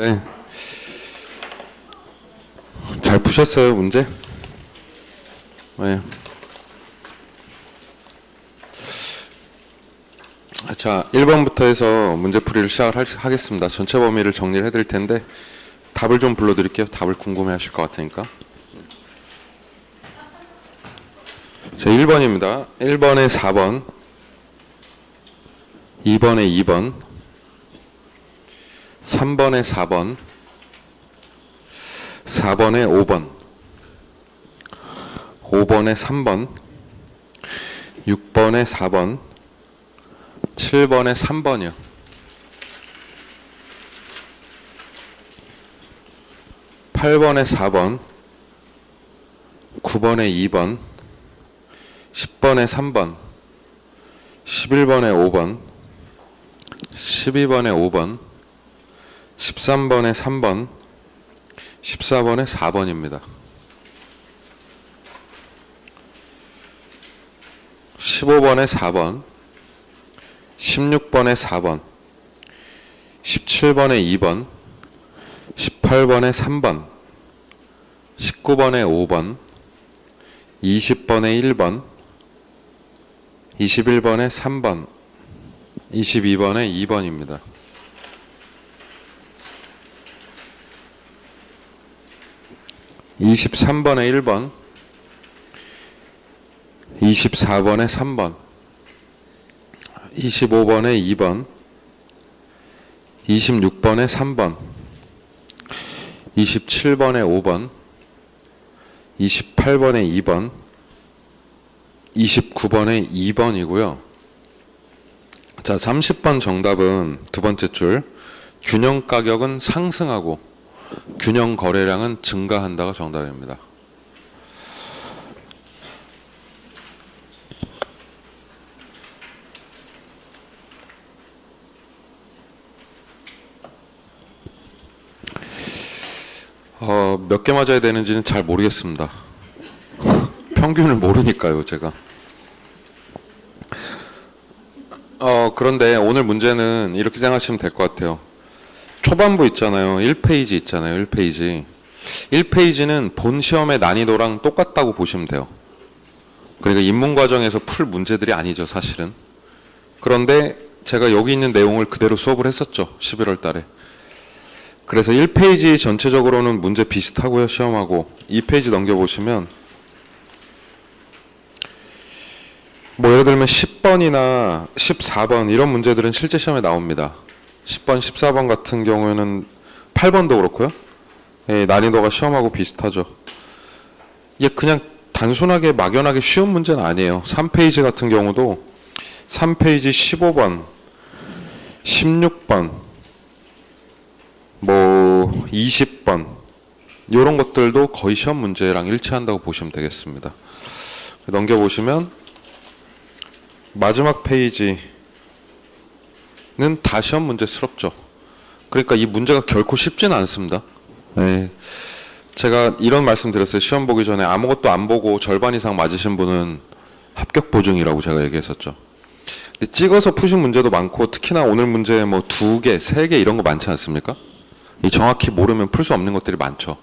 네. 잘 푸셨어요, 문제? 네. 자, 1번부터 해서 문제풀이를 시작하겠습니다. 전체 범위를 정리를 해드릴 텐데 답을 좀 불러드릴게요. 답을 궁금해 하실 것 같으니까. 자, 1번입니다. 1번에 4번, 2번에 2번, 3번에 4번, 4번에 5번, 5번에 3번, 6번에 4번, 7번에 3번이요. 8번에 4번, 9번에 2번, 10번에 3번, 11번에 5번, 12번에 5번, 13번에 3번, 14번에 4번입니다. 15번에 4번, 16번에 4번, 17번에 2번, 18번에 3번, 19번에 5번, 20번에 1번, 21번에 3번, 22번에 2번입니다. 23번에 1번, 24번에 3번, 25번에 2번, 26번에 3번, 27번에 5번, 28번에 2번, 29번에 2번이고요. 자, 30번 정답은 두 번째 줄, 균형 가격은 상승하고 균형 거래량은 증가한다가 정답입니다. 몇 개 맞아야 되는지는 잘 모르겠습니다. 평균을 모르니까요, 제가. 그런데 오늘 문제는 이렇게 생각하시면 될 것 같아요. 초반부 있잖아요. 1페이지 있잖아요. 1페이지. 1페이지는 본 시험의 난이도랑 똑같다고 보시면 돼요. 그러니까 입문 과정에서 풀 문제들이 아니죠, 사실은. 그런데 제가 여기 있는 내용을 그대로 수업을 했었죠. 11월 달에. 그래서 1페이지 전체적으로는 문제 비슷하고요, 시험하고. 2페이지 넘겨보시면 뭐 예를 들면 10번이나 14번 이런 문제들은 실제 시험에 나옵니다. 10번, 14번 같은 경우에는 8번도 그렇고요. 예, 난이도가 시험하고 비슷하죠. 이게 그냥 단순하게 막연하게 쉬운 문제는 아니에요. 3페이지 같은 경우도 3페이지 15번, 16번, 뭐 20번 이런 것들도 거의 시험 문제랑 일치한다고 보시면 되겠습니다. 넘겨보시면 마지막 페이지는 다 시험 문제스럽죠. 그러니까 이 문제가 결코 쉽지는 않습니다. 네. 제가 이런 말씀 드렸어요. 시험 보기 전에 아무것도 안 보고 절반 이상 맞으신 분은 합격 보증이라고 제가 얘기했었죠. 근데 찍어서 푸신 문제도 많고 특히나 오늘 문제 뭐 2개, 3개 이런 거 많지 않습니까? 이 정확히 모르면 풀 수 없는 것들이 많죠.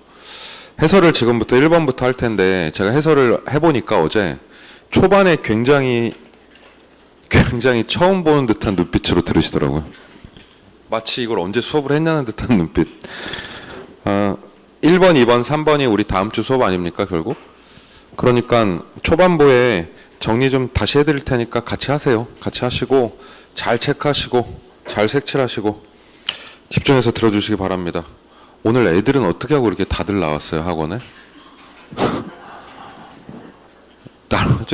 해설을 지금부터 1번부터 할 텐데 제가 해설을 해보니까 어제 초반에 굉장히 처음 보는 듯한 눈빛으로 들으시더라고요. 마치 이걸 언제 수업을 했냐는 듯한 눈빛. 1번, 2번, 3번이 우리 다음 주 수업 아닙니까, 결국? 그러니까 초반부에 정리 좀 다시 해드릴 테니까 같이 하세요. 같이 하시고 잘 체크하시고 잘 색칠하시고 집중해서 들어주시기 바랍니다. 오늘 애들은 어떻게 하고 이렇게 다들 나왔어요, 학원에?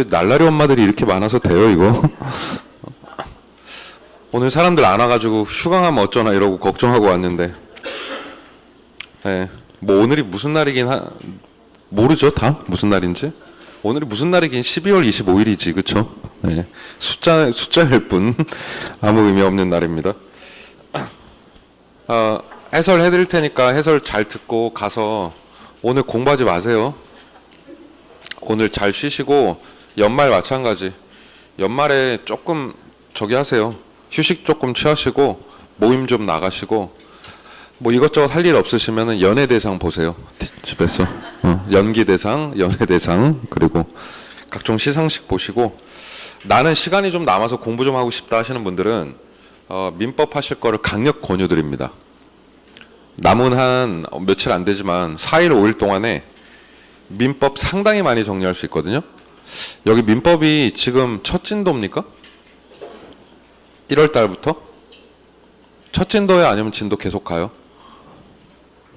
날라리 엄마들이 이렇게 많아서 돼요, 이거? 오늘 사람들 안 와가지고 휴가 가면 어쩌나 이러고 걱정하고 왔는데, 네, 뭐 오늘이 무슨 날이긴 모르죠, 다? 무슨 날인지? 오늘이 무슨 날이긴 12월 25일이지, 그쵸? 네, 숫자일 뿐 아무 의미 없는 날입니다. 해설 해드릴 테니까 해설 잘 듣고 가서 오늘 공부하지 마세요. 오늘 잘 쉬시고 연말 마찬가지. 연말에 조금 저기 하세요. 휴식 조금 취하시고 모임 좀 나가시고 뭐 이것저것 할 일 없으시면은 연예대상 보세요. 집에서. 연기대상, 연예대상, 그리고 각종 시상식 보시고, 나는 시간이 좀 남아서 공부 좀 하고 싶다 하시는 분들은 민법 하실 거를 강력 권유드립니다. 남은 한 며칠 안 되지만 4일, 5일 동안에 민법 상당히 많이 정리할 수 있거든요. 여기 민법이 지금 첫 진도입니까? 1월 달부터? 첫 진도에 아니면 진도 계속 가요?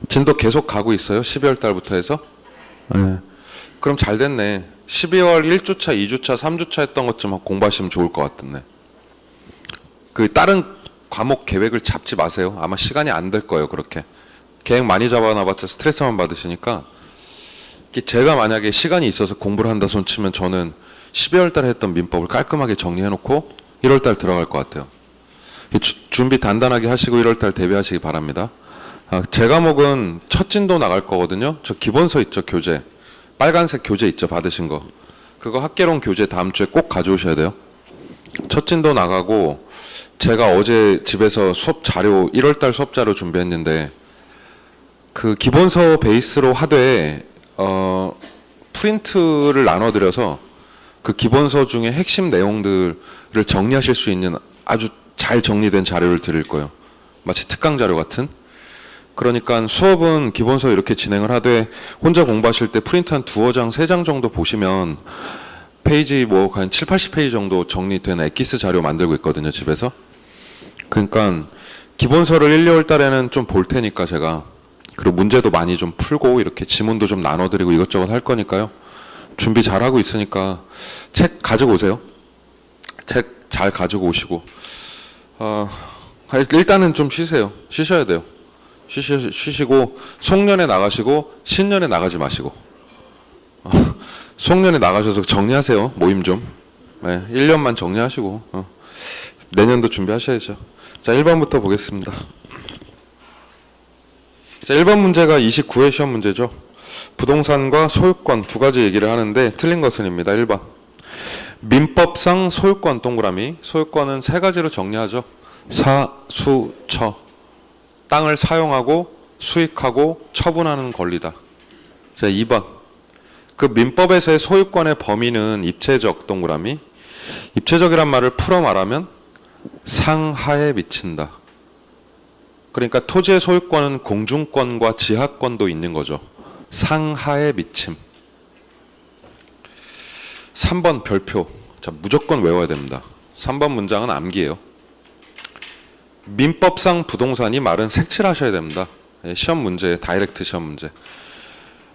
진도 계속 가고 있어요? 12월 달부터 해서? 네. 그럼 잘 됐네. 12월 1주차, 2주차, 3주차 했던 것좀 공부하시면 좋을 것 같은데. 그 다른 과목 계획을 잡지 마세요. 아마 시간이 안 될 거예요. 그렇게. 계획 많이 잡아놔봤자 스트레스만 받으시니까. 제가 만약에 시간이 있어서 공부를 한다 손 치면 저는 12월 달에 했던 민법을 깔끔하게 정리해놓고 1월 달 들어갈 것 같아요. 준비 단단하게 하시고 1월 달 대비하시기 바랍니다. 제 과목은 첫 진도 나갈 거거든요. 저 기본서 있죠, 교재. 빨간색 교재 있죠, 받으신 거. 그거 학개론 교재 다음 주에 꼭 가져오셔야 돼요. 첫 진도 나가고, 제가 어제 집에서 수업 자료, 1월 달 수업 자료 준비했는데, 그 기본서 베이스로 하되, 프린트를 나눠드려서 그 기본서 중에 핵심 내용들을 정리하실 수 있는 아주 잘 정리된 자료를 드릴 거예요. 마치 특강 자료 같은. 그러니까 수업은 기본서 이렇게 진행을 하되 혼자 공부하실 때 프린트 한 2장, 3장 정도 보시면 페이지 뭐 한 7, 80페이지 정도 정리된 엑기스 자료 만들고 있거든요, 집에서. 그러니까 기본서를 1, 2월 달에는 좀 볼 테니까 제가, 그리고 문제도 많이 좀 풀고 이렇게 지문도 좀 나눠드리고 이것저것 할 거니까요. 준비 잘하고 있으니까 책 가지고 오세요. 책 잘 가지고 오시고 일단은 좀 쉬세요. 쉬셔야 돼요. 쉬시고 송년회 나가시고 신년회 나가지 마시고 송년회 나가셔서 정리하세요. 모임 좀. 네, 1년만 정리하시고 내년도 준비하셔야죠. 자, 1번부터 보겠습니다. 자, 1번 문제가 29회 시험 문제죠. 부동산과 소유권 두 가지 얘기를 하는데 틀린 것은입니다. 1번. 민법상 소유권 동그라미. 소유권은 세 가지로 정리하죠. 사, 수, 처. 땅을 사용하고 수익하고 처분하는 권리다. 자, 2번. 그 민법에서의 소유권의 범위는 입체적 동그라미. 입체적이란 말을 풀어 말하면 상하에 미친다. 그러니까 토지의 소유권은 공중권과 지하권도 있는 거죠. 상하에 미침. 3번 별표. 자, 무조건 외워야 됩니다. 3번 문장은 암기예요. 민법상 부동산이 말은 색칠하셔야 됩니다. 시험 문제, 다이렉트 시험 문제.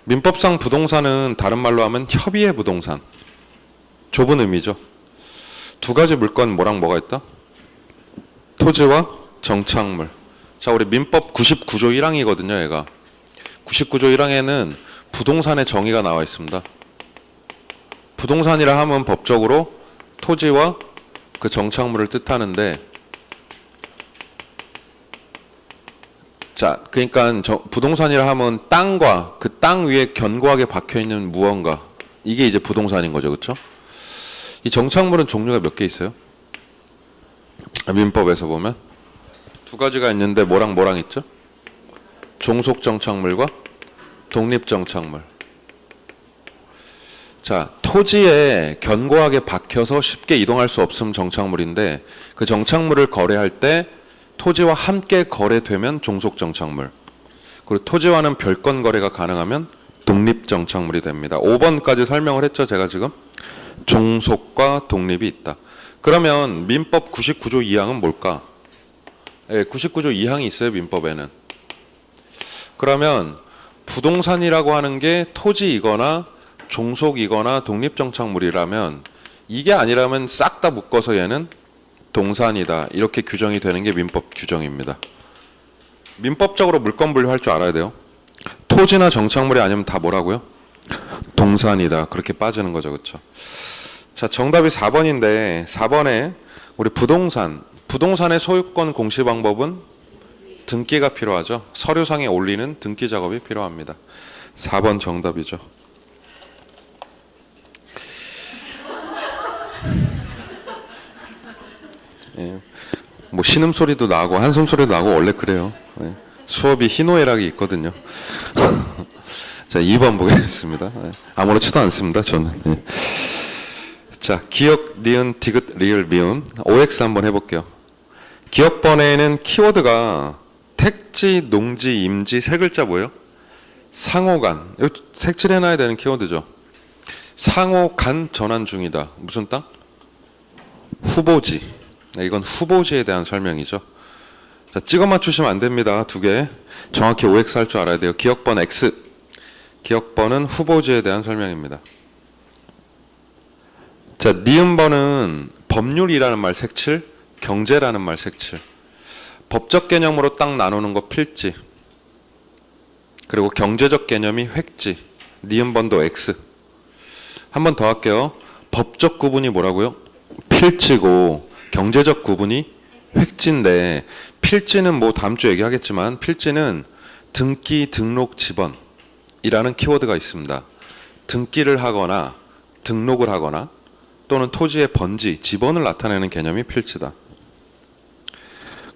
민법상 부동산은 다른 말로 하면 협의의 부동산. 좁은 의미죠. 두 가지 물건 뭐랑 뭐가 있다? 토지와 정착물. 자, 우리 민법 99조 1항이거든요, 얘가. 99조 1항에는 부동산의 정의가 나와 있습니다. 부동산이라 하면 법적으로 토지와 그 정착물을 뜻하는데, 자, 그러니까 부동산이라 하면 땅과 그 땅 위에 견고하게 박혀 있는 무언가, 이게 이제 부동산인 거죠, 그렇죠? 이 정착물은 종류가 몇 개 있어요? 민법에서 보면 두 가지가 있는데 뭐랑 뭐랑 있죠? 종속 정착물과 독립 정착물. 자, 토지에 견고하게 박혀서 쉽게 이동할 수 없음 정착물인데, 그 정착물을 거래할 때 토지와 함께 거래되면 종속 정착물, 그리고 토지와는 별건 거래가 가능하면 독립 정착물이 됩니다. 5번까지 설명을 했죠, 제가 지금. 종속과 독립이 있다. 그러면 민법 99조 2항은 뭘까? 99조 2항이 있어요, 민법에는. 그러면 부동산이라고 하는 게 토지이거나 종속이거나 독립정착물이라면, 이게 아니라면 싹 다 묶어서 얘는 동산이다, 이렇게 규정이 되는 게 민법 규정입니다. 민법적으로 물권 분류할 줄 알아야 돼요. 토지나 정착물이 아니면 다 뭐라고요? 동산이다, 그렇게 빠지는 거죠, 그렇죠? 자, 정답이 4번인데 4번에 우리 부동산의 소유권 공시 방법은 등기가 필요하죠. 서류상에 올리는 등기 작업이 필요합니다. 4번 정답이죠. 예, 뭐 신음소리도 나고 한숨소리도 나고 원래 그래요. 예. 수업이 희노애락이 있거든요. 자, 2번 보겠습니다. 아무렇지도 않습니다, 저는. 예. 자, 기역, 니은, 디귿, 리을, 미음. OX 한번 해볼게요. 기역번에는 키워드가 택지, 농지, 임지 세 글자 뭐예요? 상호간. 이거 색칠해놔야 되는 키워드죠. 상호간 전환 중이다. 무슨 땅? 후보지. 이건 후보지에 대한 설명이죠. 자, 찍어 맞추시면 안 됩니다. 두 개. 정확히 OX 할 줄 알아야 돼요. 기역번 X. 기역번은 후보지에 대한 설명입니다. 자, 니은번은 법률이라는 말 색칠, 경제라는 말 색칠. 법적 개념으로 딱 나누는 거 필지. 그리고 경제적 개념이 획지. 니은번도 X. 한 번 더 할게요. 법적 구분이 뭐라고요? 필지고 경제적 구분이 획지인데, 필지는 뭐 다음 주 얘기하겠지만 필지는 등기, 등록, 지번이라는 키워드가 있습니다. 등기를 하거나 등록을 하거나 또는 토지의 번지, 지번을 나타내는 개념이 필지다.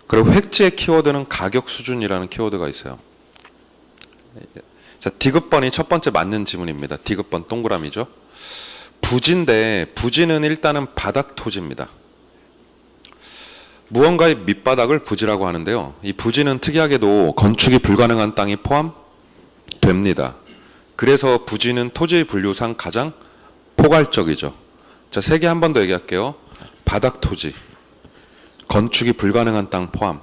그리고 획지의 키워드는 가격 수준이라는 키워드가 있어요. 자, 디귿번이 첫 번째 맞는 지문입니다. 디귿번 동그라미죠. 부지인데 부지는 일단은 바닥 토지입니다. 무언가의 밑바닥을 부지라고 하는데요. 이 부지는 특이하게도 건축이 불가능한 땅이 포함됩니다. 그래서 부지는 토지의 분류상 가장 포괄적이죠. 자, 세 개 한 번 더 얘기할게요. 바닥 토지, 건축이 불가능한 땅 포함,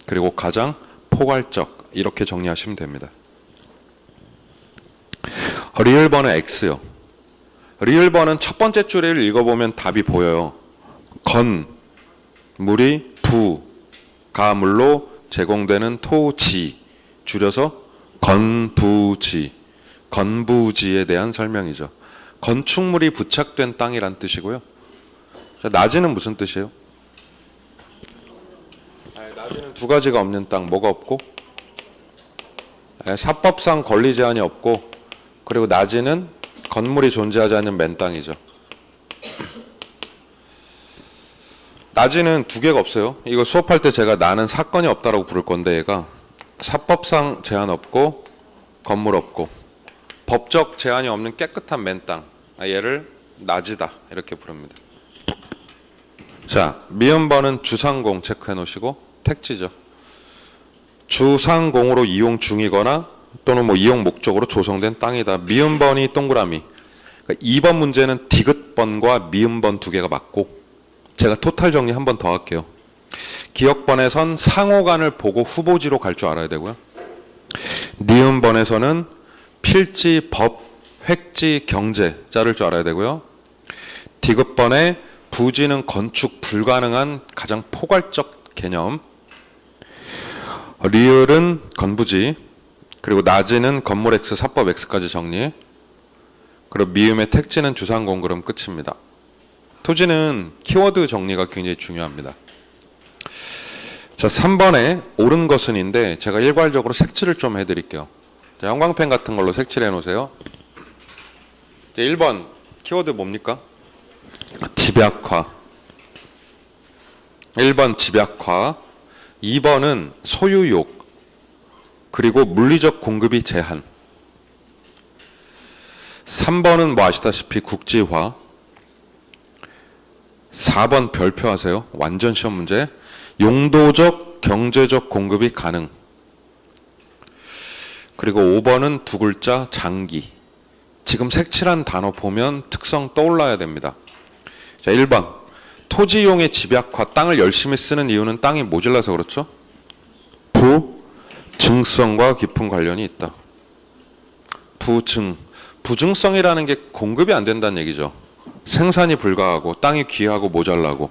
그리고 가장 포괄적, 이렇게 정리하시면 됩니다. 리을번은 X요. 리을번은 첫 번째 줄을 읽어보면 답이 보여요. 건물이 부가물로 제공되는 토지, 줄여서 건부지, 건부지에 대한 설명이죠. 건축물이 부착된 땅이란 뜻이고요. 자, 낮이는 무슨 뜻이에요? 낮이는 두 가지가 없는 땅. 뭐가 없고? 사법상 권리 제한이 없고, 그리고 낮이는 건물이 존재하지 않는 맨 땅이죠. 낮이는 두 개가 없어요. 이거 수업할 때 제가 나는 사건이 없다라고 부를 건데, 얘가 사법상 제한 없고 건물 없고 법적 제한이 없는 깨끗한 맨 땅, 얘를 낮이다 이렇게 부릅니다. 자, 미음번은 주상공 체크해 놓으시고 택지죠. 주상공으로 이용 중이거나 또는 뭐 이용 목적으로 조성된 땅이다. 미음번이 동그라미. 그러니까 2번 문제는 디귿번과 미음번 두 개가 맞고, 제가 토탈 정리 한 번 더 할게요. 기역번에선 상호간을 보고 후보지로 갈 줄 알아야 되고요. 니은번에서는 필지, 법, 획지, 경제 자를 줄 알아야 되고요. 디귿번에 부지는 건축 불가능한 가장 포괄적 개념, 리을은 건부지, 그리고 낮이는 건물 X, 사법 X까지 정리, 그리고 미음의 택지는 주상공, 그럼 끝입니다. 토지는 키워드 정리가 굉장히 중요합니다. 자, 3번에 옳은 것은인데 제가 일괄적으로 색칠을 좀 해드릴게요. 자, 형광펜 같은 걸로 색칠해 놓으세요. 1번 키워드 뭡니까? 집약화. 1번 집약화. 2번은 소유욕. 그리고 물리적 공급이 제한. 3번은 뭐 아시다시피 국지화. 4번 별표하세요. 완전 시험 문제. 용도적, 경제적 공급이 가능. 그리고 5번은 두 글자 장기. 지금 색칠한 단어 보면 특성 떠올라야 됩니다. 자, 1번 토지용의 집약화. 땅을 열심히 쓰는 이유는 땅이 모질라서 그렇죠? 부증성과 깊은 관련이 있다. 부증성이라는 게 공급이 안 된다는 얘기죠. 생산이 불가하고 땅이 귀하고 모자라고,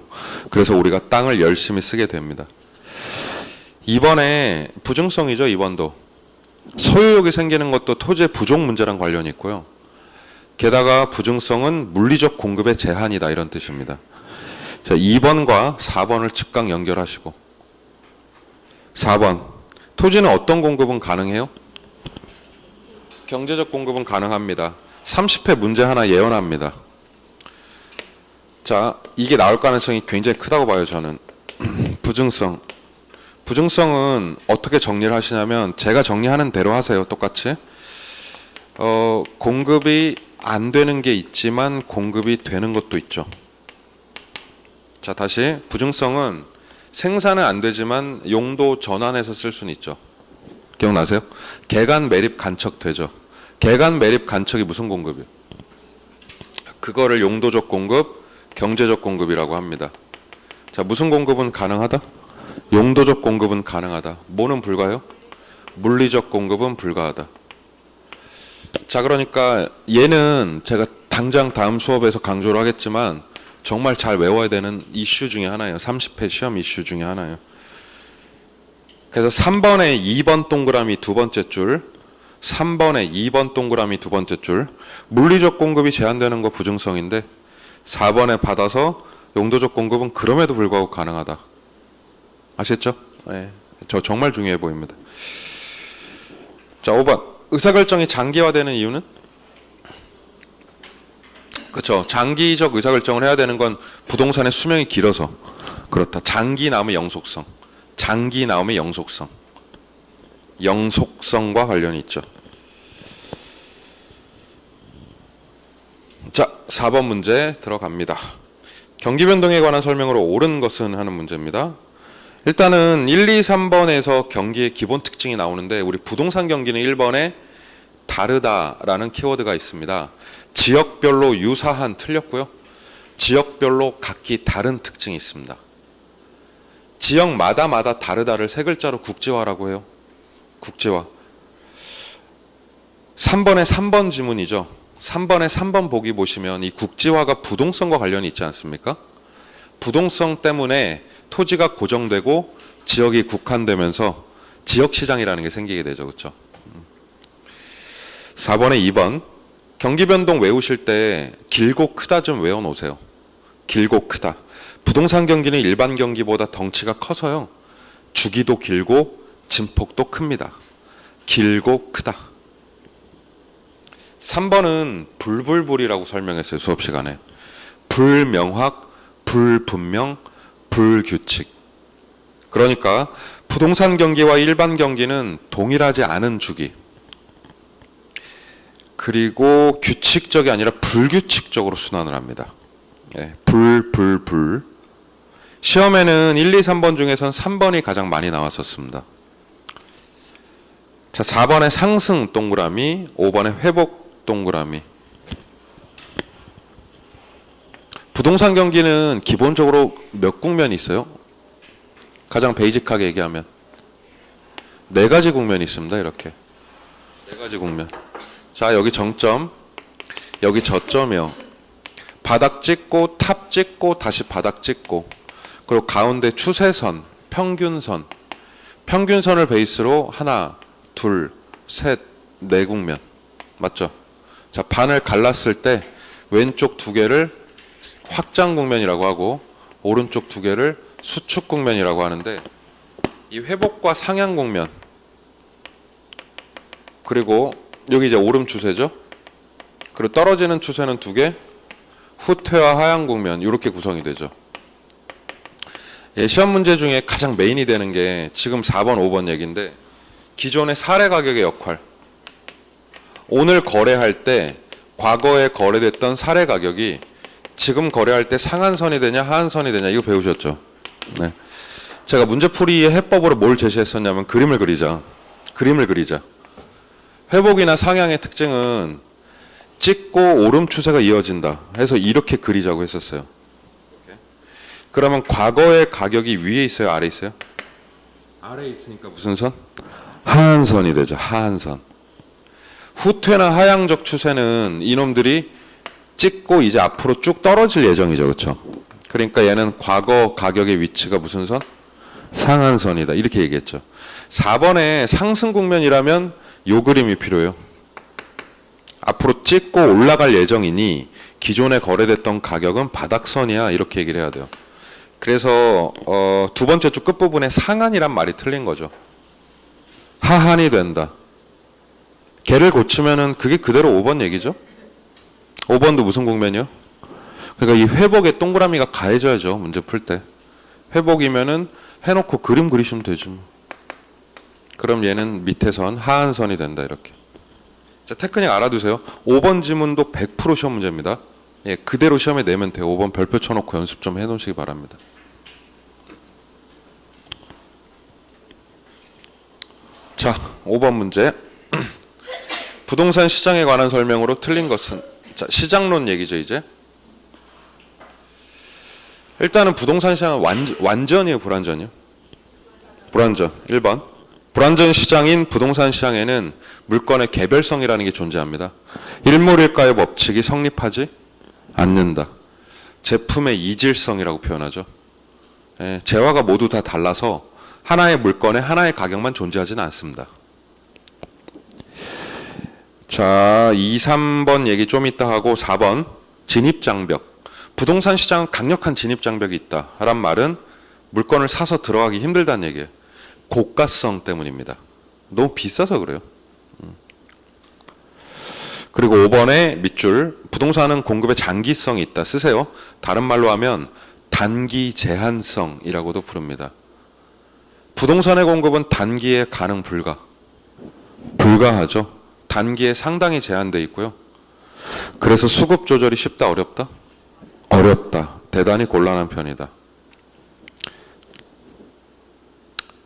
그래서 우리가 땅을 열심히 쓰게 됩니다. 2번에 부증성이죠. 2번도 소유욕이 생기는 것도 토지의 부족 문제랑 관련이 있고요. 게다가 부증성은 물리적 공급의 제한이다, 이런 뜻입니다. 자, 2번과 4번을 즉각 연결하시고, 4번 토지는 어떤 공급은 가능해요? 경제적 공급은 가능합니다. 30회 문제 하나 예언합니다. 자, 이게 나올 가능성이 굉장히 크다고 봐요, 저는. 부증성 부증성은 어떻게 정리를 하시냐면 제가 정리하는 대로 하세요. 똑같이. 공급이 안 되는 게 있지만 공급이 되는 것도 있죠. 자, 다시 부증성은 생산은 안 되지만 용도 전환해서 쓸 수는 있죠. 기억나세요? 개간 매립 간척 되죠. 개간 매립 간척이 무슨 공급이에요? 그거를 용도적 공급, 경제적 공급이라고 합니다. 자, 무슨 공급은 가능하다? 용도적 공급은 가능하다. 뭐는 불가요? 물리적 공급은 불가하다. 자, 그러니까 얘는 제가 당장 다음 수업에서 강조를 하겠지만 정말 잘 외워야 되는 이슈 중에 하나예요. 30회 시험 이슈 중에 하나예요. 그래서 3번에 2번 동그라미 두 번째 줄, 3번에 2번 동그라미 두 번째 줄, 물리적 공급이 제한되는 거 부증성인데 4번에 받아서 용도적 공급은 그럼에도 불구하고 가능하다. 아셨죠? 네. 저 정말 중요해 보입니다. 자, 5번. 의사결정이 장기화되는 이유는? 그렇죠. 장기적 의사결정을 해야 되는 건 부동산의 수명이 길어서 그렇다. 장기 나오면 영속성. 장기 나오면 영속성. 영속성과 관련이 있죠. 자, 4번 문제 들어갑니다. 경기 변동에 관한 설명으로 옳은 것은 하는 문제입니다. 일단은 1, 2, 3번에서 경기의 기본 특징이 나오는데 우리 부동산 경기는 1번에 다르다라는 키워드가 있습니다. 지역별로 유사한 틀렸고요. 지역별로 각기 다른 특징이 있습니다. 지역마다 다르다를 세 글자로 국지화라고 해요. 국지화. 3번에 3번 지문이죠. 3번에 3번 보기 보시면 이 국지화가 부동성과 관련이 있지 않습니까? 부동성 때문에 토지가 고정되고 지역이 국한되면서 지역시장이라는 게 생기게 되죠. 그렇죠? 4번에 2번 경기 변동 외우실 때 길고 크다 좀 외워놓으세요. 길고 크다. 부동산 경기는 일반 경기보다 덩치가 커서요. 주기도 길고 진폭도 큽니다. 길고 크다. 3번은 불불불이라고 설명했어요. 수업 시간에. 불명확, 불분명, 불규칙. 그러니까 부동산 경기와 일반 경기는 동일하지 않은 주기. 그리고 규칙적이 아니라 불규칙적으로 순환을 합니다. 예, 불. 시험에는 1, 2, 3번 중에선 3번이 가장 많이 나왔었습니다. 자, 4번에 상승 동그라미, 5번에 회복 동그라미. 부동산 경기는 기본적으로 몇 국면이 있어요? 가장 베이직하게 얘기하면 4가지 국면이 있습니다. 이렇게 4가지 국면. 자, 여기 정점, 여기 저점이요. 바닥 찍고 탑 찍고 다시 바닥 찍고, 그리고 가운데 추세선, 평균선. 평균선을 베이스로 하나, 둘, 셋, 4국면. 맞죠? 자, 반을 갈랐을 때 왼쪽 2개를 확장 국면이라고 하고 오른쪽 2개를 수축 국면이라고 하는데, 이 회복과 상향 국면, 그리고 여기 이제 오름 추세죠. 그리고 떨어지는 추세는 2개, 후퇴와 하향 국면, 이렇게 구성이 되죠. 예, 시험 문제 중에 가장 메인이 되는 게 지금 4번, 5번 얘기인데, 기존의 사례 가격의 역할. 오늘 거래할 때 과거에 거래됐던 사례 가격이 지금 거래할 때 상한선이 되냐 하한선이 되냐, 이거 배우셨죠? 네. 제가 문제풀이의 해법으로 뭘 제시했었냐면 그림을 그리자. 회복이나 상향의 특징은 찍고 오름 추세가 이어진다 해서 이렇게 그리자고 했었어요. 그러면 과거의 가격이 위에 있어요, 아래 있어요? 아래 있으니까 무슨 선? 하한선이 되죠. 하한선. 후퇴나 하향적 추세는 이놈들이 찍고 이제 앞으로 쭉 떨어질 예정이죠. 그렇죠? 그러니까 얘는 과거 가격의 위치가 무슨 선? 상한선이다. 이렇게 얘기했죠. 4번에 상승 국면이라면 요 그림이 필요해요. 앞으로 찍고 올라갈 예정이니 기존에 거래됐던 가격은 바닥선이야, 이렇게 얘기를 해야 돼요. 그래서 두 번째 줄 끝부분에 상한이란 말이 틀린 거죠. 하한이 된다. 걔를 고치면은 그게 그대로 5번 얘기죠. 5번도 무슨 국면이요? 그러니까 이 회복에 동그라미가 가해져야죠. 문제 풀 때. 회복이면은 해놓고 그림 그리시면 되지 뭐. 그럼 얘는 밑에선 하한선이 된다 이렇게. 자, 테크닉 알아두세요. 5번 지문도 100% 시험 문제입니다. 예, 그대로 시험에 내면 돼요. 5번 별표 쳐놓고 연습 좀 해놓으시기 바랍니다. 자, 5번 문제. 부동산 시장에 관한 설명으로 틀린 것은? 자, 시장론 얘기죠 이제. 일단은 부동산 시장은 완전이에요, 불완전이요? 불완전. 1번. 불완전 시장인 부동산 시장에는 물건의 개별성이라는 게 존재합니다. 일몰일가의 법칙이 성립하지 않는다. 제품의 이질성이라고 표현하죠. 예, 재화가 모두 다 달라서 하나의 물건에 하나의 가격만 존재하지는 않습니다. 자, 2, 3번 얘기 좀 이따 하고 4번 진입장벽. 부동산 시장은 강력한 진입장벽이 있다. 란 말은 물건을 사서 들어가기 힘들다는 얘기예요. 고가성 때문입니다. 너무 비싸서 그래요. 그리고 5번의 밑줄. 부동산은 공급의 장기성이 있다. 쓰세요. 다른 말로 하면 단기 제한성이라고도 부릅니다. 부동산의 공급은 단기에 가능 불가하죠. 단기에 상당히 제한되어 있고요. 그래서 수급 조절이 쉽다, 어렵다? 어렵다. 대단히 곤란한 편이다.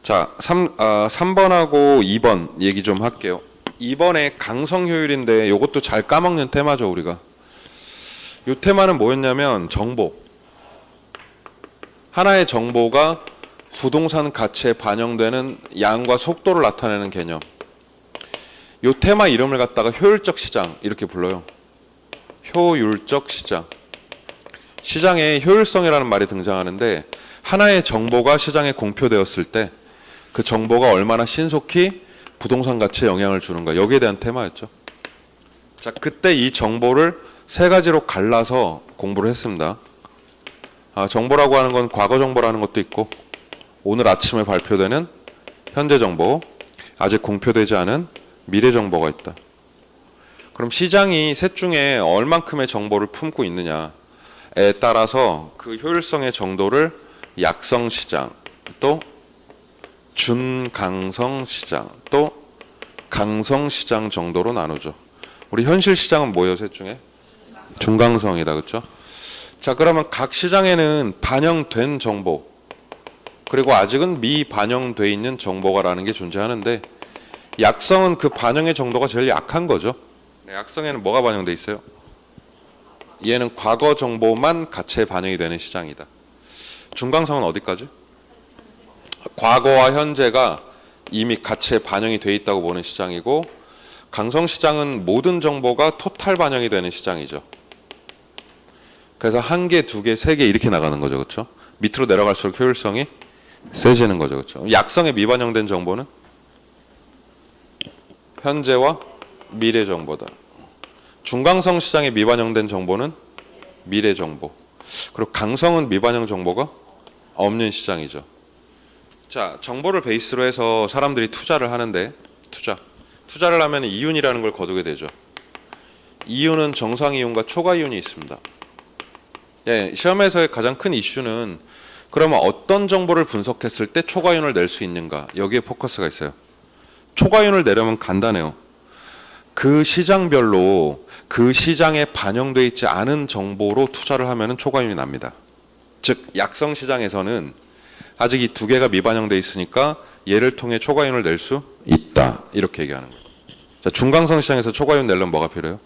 자, 3번하고 2번 얘기 좀 할게요. 2번에 강성 효율인데 이것도 잘 까먹는 테마죠, 우리가. 이 테마는 뭐였냐면 정보. 하나의 정보가 부동산 가치에 반영되는 양과 속도를 나타내는 개념. 이 테마 이름을 갖다가 효율적 시장 이렇게 불러요. 효율적 시장. 시장에 효율성이라는 말이 등장하는데 하나의 정보가 시장에 공표되었을 때 그 정보가 얼마나 신속히 부동산 가치에 영향을 주는가, 여기에 대한 테마였죠. 자, 그때 이 정보를 세 가지로 갈라서 공부를 했습니다. 정보라고 하는 건 과거 정보라는 것도 있고, 오늘 아침에 발표되는 현재 정보, 아직 공표되지 않은 미래 정보가 있다. 그럼 시장이 셋 중에 얼만큼의 정보를 품고 있느냐에 따라서 그 효율성의 정도를 약성 시장, 또 준강성 시장, 또 강성 시장 정도로 나누죠. 우리 현실 시장은 뭐예요, 셋 중에? 중강성이다, 그렇죠? 자, 그러면 각 시장에는 반영된 정보, 그리고 아직은 미반영돼 있는 정보가라는 게 존재하는데, 약성은 그 반영의 정도가 제일 약한 거죠. 약성에는 뭐가 반영돼 있어요? 얘는 과거 정보만 가치에 반영이 되는 시장이다. 중강성은 어디까지? 과거와 현재가 이미 가치에 반영이 돼 있다고 보는 시장이고, 강성 시장은 모든 정보가 토탈 반영이 되는 시장이죠. 그래서 한 개, 두 개, 세 개 이렇게 나가는 거죠, 그렇죠? 밑으로 내려갈수록 효율성이 세지는 거죠, 그렇죠? 약성에 미반영된 정보는 현재와 미래 정보다. 중강성 시장에 미반영된 정보는 미래 정보. 그리고 강성은 미반영 정보가 없는 시장이죠. 자, 정보를 베이스로 해서 사람들이 투자를 하는데, 투자를 하면 이윤이라는 걸 거두게 되죠. 이윤은 정상 이윤과 초과 이윤이 있습니다. 예, 시험에서의 가장 큰 이슈는 그러면 어떤 정보를 분석했을 때 초과 이윤을 낼 수 있는가, 여기에 포커스가 있어요. 초과 이윤을 내려면 간단해요. 그 시장별로 그 시장에 반영되어 있지 않은 정보로 투자를 하면 초과 이윤이 납니다. 즉, 약성 시장에서는 아직 이 두 개가 미반영돼 있으니까 얘를 통해 초과이윤을 낼 수 있다, 이렇게 얘기하는 거예요. 자, 중강성 시장에서 초과이윤 내려면 뭐가 필요해요?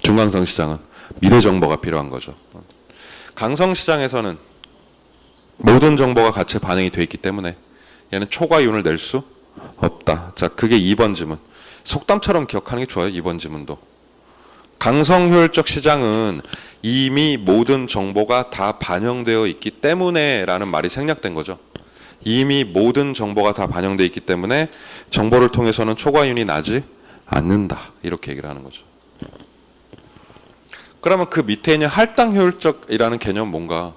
중강성 시장은 미래 정보가 필요한 거죠. 강성 시장에서는 모든 정보가 가치에 반영이 돼 있기 때문에 얘는 초과이윤을 낼 수 없다. 자, 그게 2번 지문. 속담처럼 기억하는 게 좋아요, 2번 지문도. 강성 효율적 시장은 이미 모든 정보가 다 반영되어 있기 때문에 라는 말이 생략된 거죠. 이미 모든 정보가 다 반영되어 있기 때문에 정보를 통해서는 초과이윤이 나지 않는다, 이렇게 얘기를 하는 거죠. 그러면 그 밑에 있는 할당 효율적이라는 개념은 뭔가?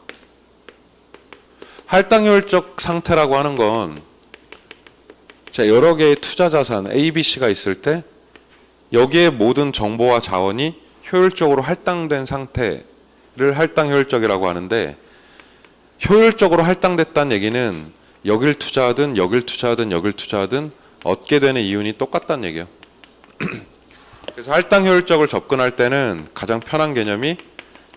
할당 효율적 상태라고 하는 건, 자, 여러 개의 투자 자산 A, B, C가 있을 때 여기에 모든 정보와 자원이 효율적으로 할당된 상태를 할당 효율적이라고 하는데, 효율적으로 할당됐다는 얘기는 여길 투자하든 여길 투자하든 여길 투자하든 얻게 되는 이윤이 똑같다는 얘기예요. 그래서 할당 효율적으로 접근할 때는 가장 편한 개념이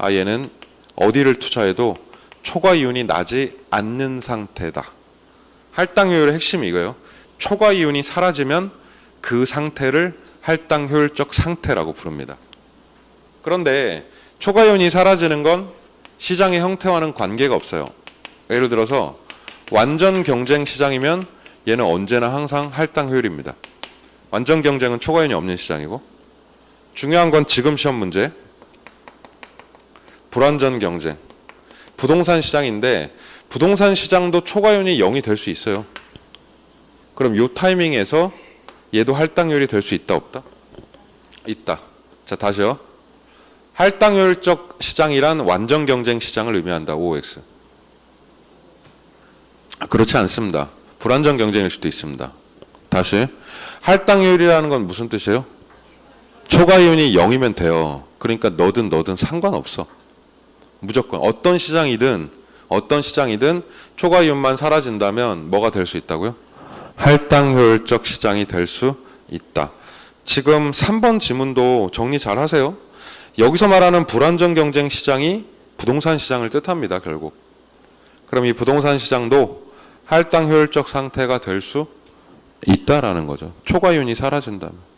얘는 어디를 투자해도 초과 이윤이 나지 않는 상태다. 할당 효율의 핵심이 이거예요. 초과 이윤이 사라지면 그 상태를 할당 효율적 상태라고 부릅니다. 그런데 초과 이윤이 사라지는 건 시장의 형태와는 관계가 없어요. 예를 들어서 완전 경쟁 시장이면 얘는 언제나 항상 할당 효율입니다. 완전 경쟁은 초과 이윤이 없는 시장이고, 중요한 건 지금 시험 문제 불완전 경쟁 부동산 시장인데 부동산 시장도 초과 이윤이 0이 될 수 있어요. 그럼 이 타이밍에서 얘도 할당률이 될 수 있다 없다? 있다. 자, 다시요. 할당효율적 시장이란 완전 경쟁 시장을 의미한다. OX. 그렇지 않습니다. 불완전 경쟁일 수도 있습니다. 다시. 할당효율이라는 건 무슨 뜻이에요? 초과 이윤이 0이면 돼요. 그러니까 너든 상관없어. 무조건 어떤 시장이든 초과 이윤만 사라진다면 뭐가 될 수 있다고요? 할당효율적 시장이 될 수 있다. 지금 3번 지문도 정리 잘 하세요. 여기서 말하는 불완전 경쟁 시장이 부동산 시장을 뜻합니다. 결국. 그럼 이 부동산 시장도 할당 효율적 상태가 될 수 있다라는 거죠. 초과 이윤이 사라진다면.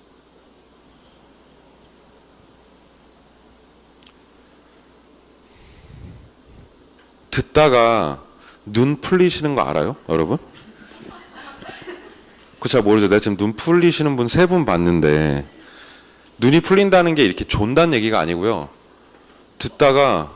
듣다가 눈 풀리시는 거 알아요? 여러분? 그거 잘 모르죠. 내가 지금 눈 풀리시는 분 3분 봤는데 눈이 풀린다는 게 이렇게 존다는 얘기가 아니고요. 듣다가